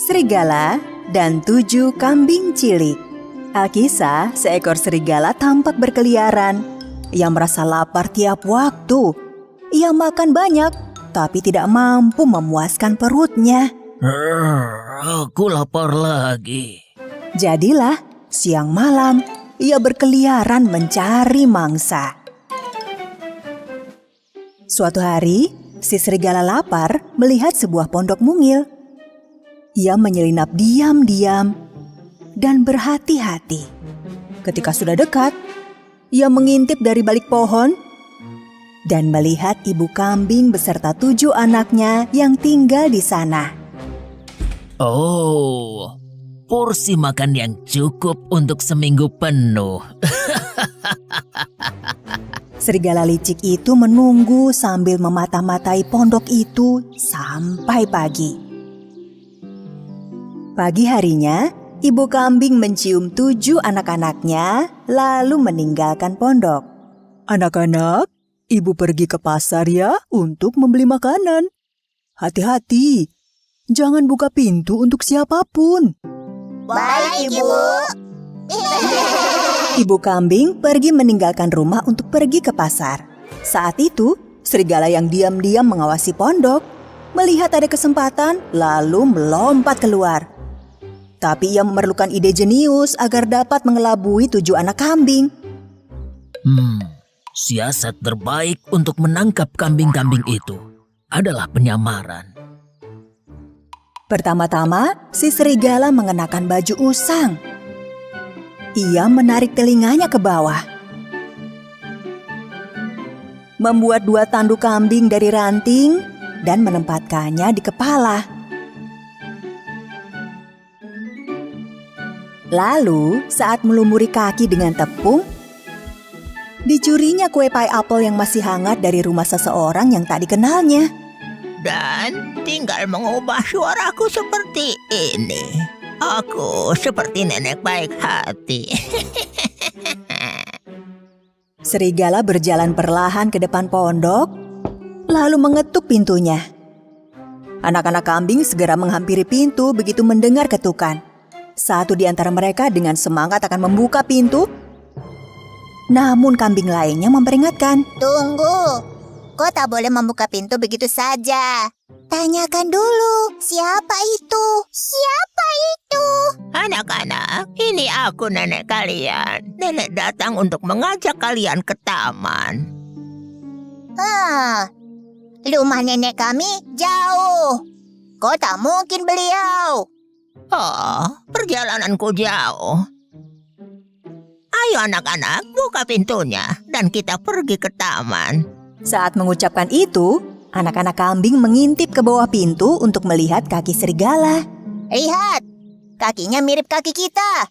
Serigala dan 7 kambing cilik. Alkisah, seekor serigala tampak berkeliaran. Ia merasa lapar tiap waktu. Ia makan banyak, tapi tidak mampu memuaskan perutnya. Aku lapar lagi. Jadilah, siang malam, ia berkeliaran mencari mangsa. Suatu hari, si serigala lapar melihat sebuah pondok mungil. Ia menyelinap diam-diam dan berhati-hati. Ketika sudah dekat, ia mengintip dari balik pohon dan melihat ibu kambing beserta 7 anaknya yang tinggal di sana. Oh, porsi makan yang cukup untuk seminggu penuh. Serigala licik itu menunggu sambil memata-matai pondok itu sampai pagi. Pagi harinya, ibu kambing mencium 7 anak-anaknya lalu meninggalkan pondok. Anak-anak, ibu pergi ke pasar ya untuk membeli makanan. Hati-hati, jangan buka pintu untuk siapapun. Baik, Ibu. Ibu kambing pergi meninggalkan rumah untuk pergi ke pasar. Saat itu, serigala yang diam-diam mengawasi pondok, melihat ada kesempatan lalu melompat keluar. Tapi ia memerlukan ide jenius agar dapat mengelabui 7 anak kambing. Siasat terbaik untuk menangkap kambing-kambing itu adalah penyamaran. Pertama-tama, si serigala mengenakan baju usang. Ia menarik telinganya ke bawah. Membuat 2 tanduk kambing dari ranting dan menempatkannya di kepala. Lalu, saat melumuri kaki dengan tepung, dicurinya kue pie apel yang masih hangat dari rumah seseorang yang tak dikenalnya. Dan tinggal mengubah suaraku seperti ini. Aku seperti nenek baik hati. Serigala berjalan perlahan ke depan pondok, lalu mengetuk pintunya. Anak-anak kambing segera menghampiri pintu begitu mendengar ketukan. Satu di antara mereka dengan semangat akan membuka pintu, namun kambing lainnya memperingatkan. Tunggu, kau tak boleh membuka pintu begitu saja. Tanyakan dulu, siapa itu? Siapa itu? Anak-anak, ini aku nenek kalian. Nenek datang untuk mengajak kalian ke taman. Rumah nenek kami jauh. Kau tak mungkin beliau. Oh, perjalananku jauh. Ayo anak-anak, buka pintunya dan kita pergi ke taman. Saat mengucapkan itu, anak-anak kambing mengintip ke bawah pintu untuk melihat kaki serigala. Lihat, kakinya mirip kaki kita.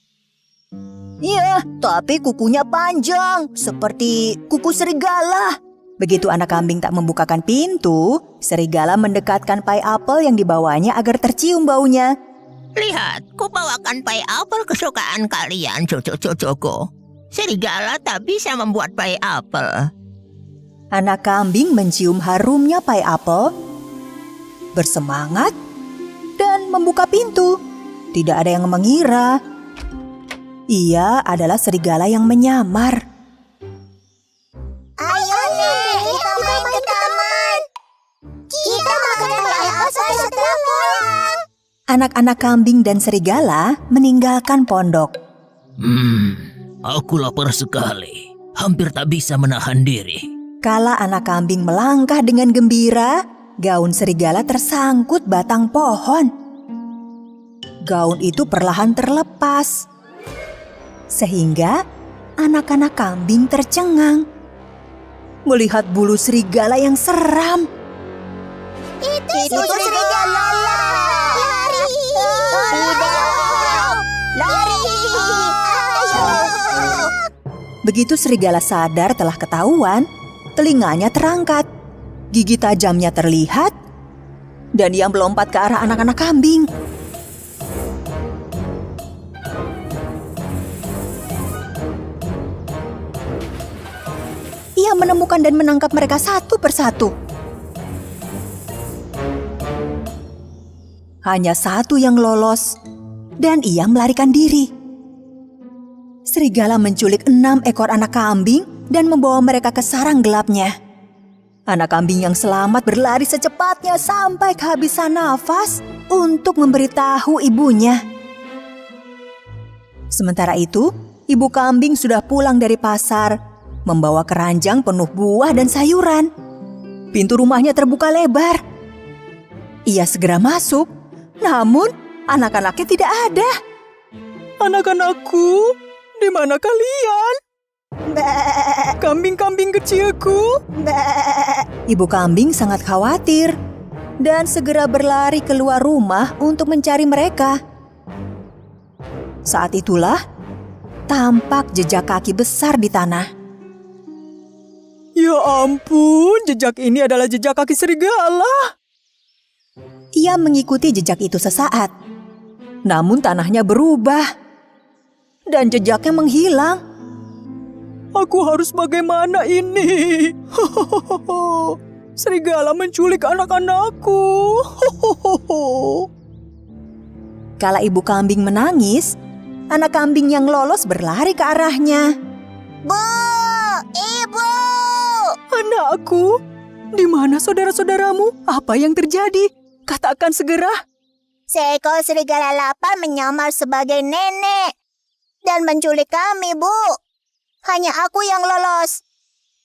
Iya, tapi kukunya panjang, seperti kuku serigala. Begitu anak kambing tak membukakan pintu, serigala mendekatkan pie apel yang dibawanya agar tercium baunya. Lihat, ku bawakan pie apel kesukaan kalian, cucu-cucuku. Serigala tak bisa membuat pie apel. Anak kambing mencium harumnya pie apel, bersemangat, dan membuka pintu. Tidak ada yang mengira ia adalah serigala yang menyamar. Ayo Nek, kita main ke taman. Kita makan pie apel setelah pulang. Anak-anak kambing dan serigala meninggalkan pondok. Aku lapar sekali. Hampir tak bisa menahan diri. Kala anak kambing melangkah dengan gembira, gaun serigala tersangkut batang pohon. Gaun itu perlahan terlepas, sehingga anak-anak kambing tercengang melihat bulu serigala yang seram. Itu serigala. Lari. Lari. Ayo. Begitu serigala sadar telah ketahuan, telinganya terangkat, gigi tajamnya terlihat, dan ia melompat ke arah anak-anak kambing. Ia menemukan dan menangkap mereka satu persatu. Hanya satu yang lolos, dan ia melarikan diri. Serigala menculik 6 ekor anak kambing dan membawa mereka ke sarang gelapnya. Anak kambing yang selamat berlari secepatnya sampai kehabisan nafas untuk memberitahu ibunya. Sementara itu, ibu kambing sudah pulang dari pasar, membawa keranjang penuh buah dan sayuran. Pintu rumahnya terbuka lebar. Ia segera masuk, namun anak-anaknya tidak ada. "Anak-anakku, di mana kalian? Kambing-kambing kecilku." Ibu kambing sangat khawatir dan segera berlari keluar rumah untuk mencari mereka. Saat itulah tampak jejak kaki besar di tanah. "Ya ampun, jejak ini adalah jejak kaki serigala." Ia mengikuti jejak itu sesaat, namun tanahnya berubah dan jejaknya menghilang. "Aku harus bagaimana ini? Serigala menculik anak-anakku." Kala ibu kambing menangis, anak kambing yang lolos berlari ke arahnya. Bu, Ibu. "Anakku, di mana saudara-saudaramu? Apa yang terjadi? Katakan segera." Seekor serigala lapar menyamar sebagai nenek dan menculik kami, Bu. Hanya aku yang lolos.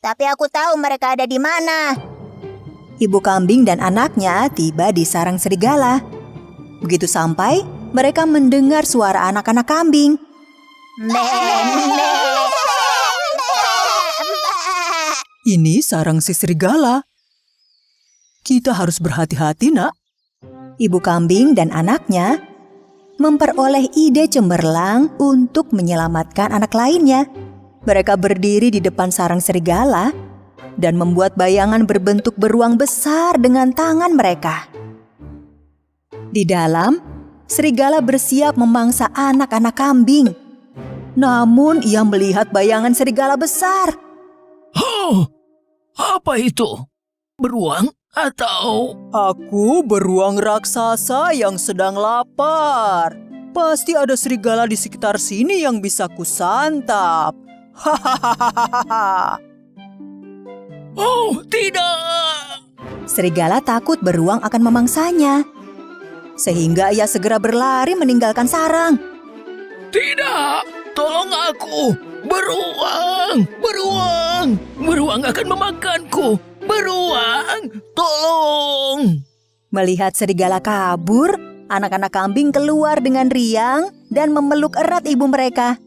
Tapi aku tahu mereka ada di mana. Ibu kambing dan anaknya tiba di sarang serigala. Begitu sampai, mereka mendengar suara anak-anak kambing. "Ini sarang si serigala. Kita harus berhati-hati, Nak." Ibu kambing dan anaknya memperoleh ide cemerlang untuk menyelamatkan anak lainnya. Mereka berdiri di depan sarang serigala dan membuat bayangan berbentuk beruang besar dengan tangan mereka. Di dalam, serigala bersiap memangsa anak-anak kambing. Namun ia melihat bayangan serigala besar. Apa itu? Beruang atau... "Aku beruang raksasa yang sedang lapar. Pasti ada serigala di sekitar sini yang bisa kusantap. Hahaha." Oh, tidak! Serigala takut beruang akan memangsanya, sehingga ia segera berlari meninggalkan sarang. Tidak! Tolong aku! Beruang! Beruang! Beruang akan memakanku! Beruang! Tolong! Melihat serigala kabur, anak-anak kambing keluar dengan riang dan memeluk erat ibu mereka.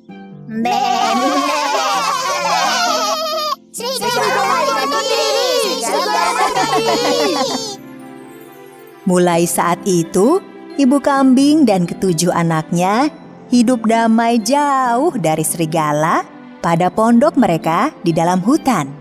Mulai saat itu, ibu kambing dan ketujuh anaknya hidup damai jauh dari serigala pada pondok mereka di dalam hutan.